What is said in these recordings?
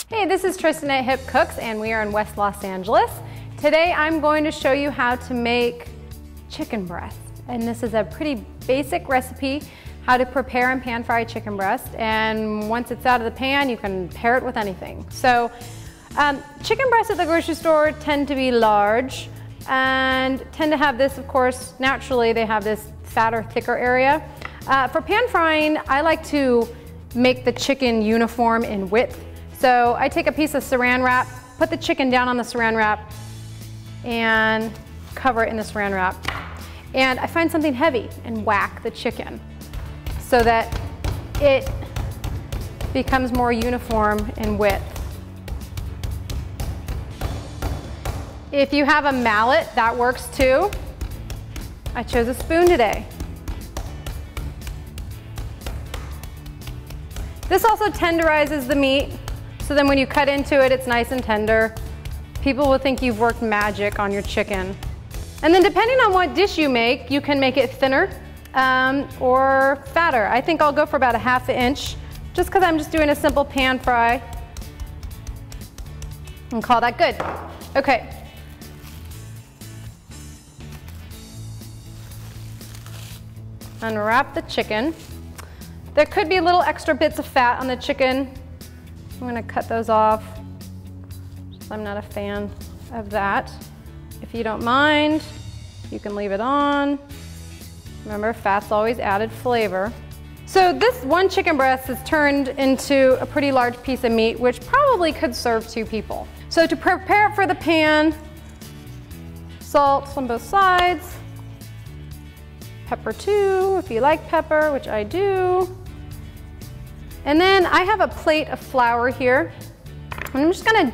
Hey, this is Tristan at Hip Cooks and we are in West Los Angeles. Today I'm going to show you how to make chicken breast. And this is a pretty basic recipe, how to prepare and pan fry chicken breast. And once it's out of the pan, you can pair it with anything. So chicken breasts at the grocery store tend to be large and tend to have this, of course, naturally they have this fatter, thicker area. For pan frying, I like to make the chicken uniform in width. So I take a piece of saran wrap, put the chicken down on the saran wrap, and cover it in the saran wrap. And I find something heavy and whack the chicken so that it becomes more uniform in width. If you have a mallet, that works too. I chose a spoon today. This also tenderizes the meat, so then when you cut into it, it's nice and tender. People will think you've worked magic on your chicken. And then depending on what dish you make, you can make it thinner or fatter. I think I'll go for about a ½ inch, just because I'm just doing a simple pan fry. And call that good. Okay. Unwrap the chicken. There could be little extra bits of fat on the chicken. I'm gonna cut those off. I'm not a fan of that. If you don't mind, you can leave it on. Remember, fat's always added flavor. So this one chicken breast is turned into a pretty large piece of meat, which probably could serve 2 people. So to prepare it for the pan, salt on both sides, pepper too, if you like pepper, which I do. And then I have a plate of flour here. And I'm just gonna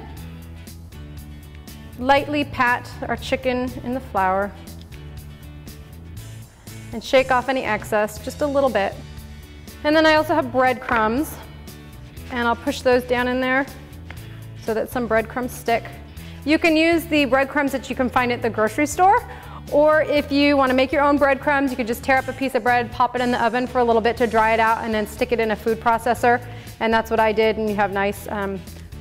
lightly pat our chicken in the flour and shake off any excess, just a little bit. And then I also have breadcrumbs, and I'll push those down in there so that some breadcrumbs stick. You can use the breadcrumbs that you can find at the grocery store, or if you want to make your own breadcrumbs, you could just tear up a piece of bread, pop it in the oven for a little bit to dry it out, and then stick it in a food processor. And that's what I did, and you have nice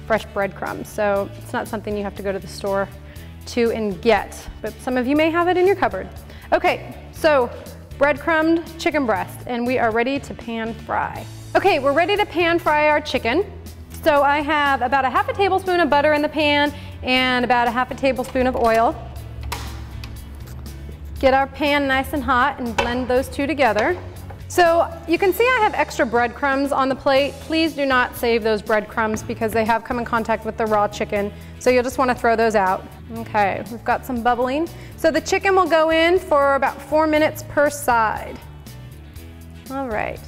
fresh breadcrumbs. So it's not something you have to go to the store to and get, but some of you may have it in your cupboard. Okay, so breadcrumbed chicken breast, and we are ready to pan fry. Okay, we're ready to pan fry our chicken. So I have about a ½ tablespoon of butter in the pan and about a ½ tablespoon of oil. Get our pan nice and hot and blend those 2 together. So you can see I have extra breadcrumbs on the plate. Please do not save those breadcrumbs because they have come in contact with the raw chicken. So you'll just want to throw those out. Okay, we've got some bubbling. So the chicken will go in for about 4 minutes per side. All right.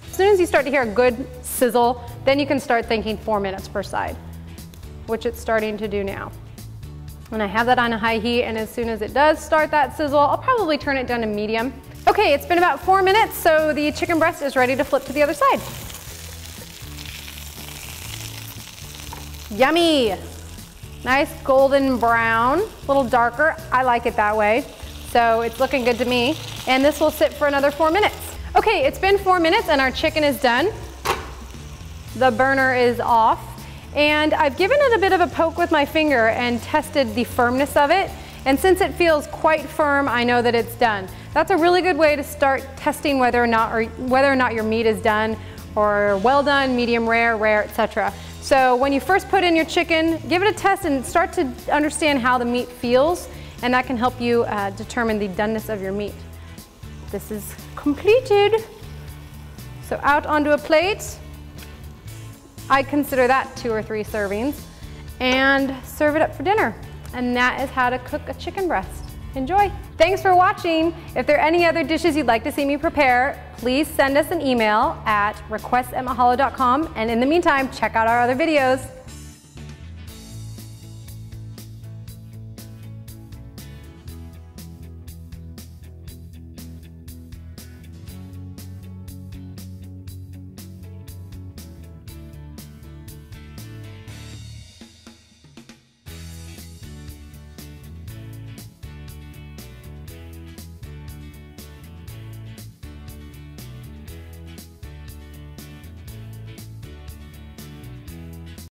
As soon as you start to hear a good sizzle, then you can start thinking 4 minutes per side, which it's starting to do now. And I have that on a high heat, and as soon as it does start that sizzle, I'll probably turn it down to medium. Okay, it's been about 4 minutes, so the chicken breast is ready to flip to the other side. Yummy! Nice golden brown, a little darker. I like it that way. So it's looking good to me. And this will sit for another 4 minutes. Okay, it's been 4 minutes and our chicken is done. The burner is off. And I've given it a bit of a poke with my finger and tested the firmness of it. And since it feels quite firm, I know that it's done. That's a really good way to start testing whether or not your meat is done, or well done, medium rare, rare, etc. So when you first put in your chicken, give it a test and start to understand how the meat feels, and that can help you determine the doneness of your meat. This is completed. So out onto a plate. I consider that 2 or 3 servings, and serve it up for dinner. And that is how to cook a chicken breast. Enjoy. Thanks for watching. If there are any other dishes you'd like to see me prepare, please send us an email at requests@mahalo.com. And in the meantime, check out our other videos.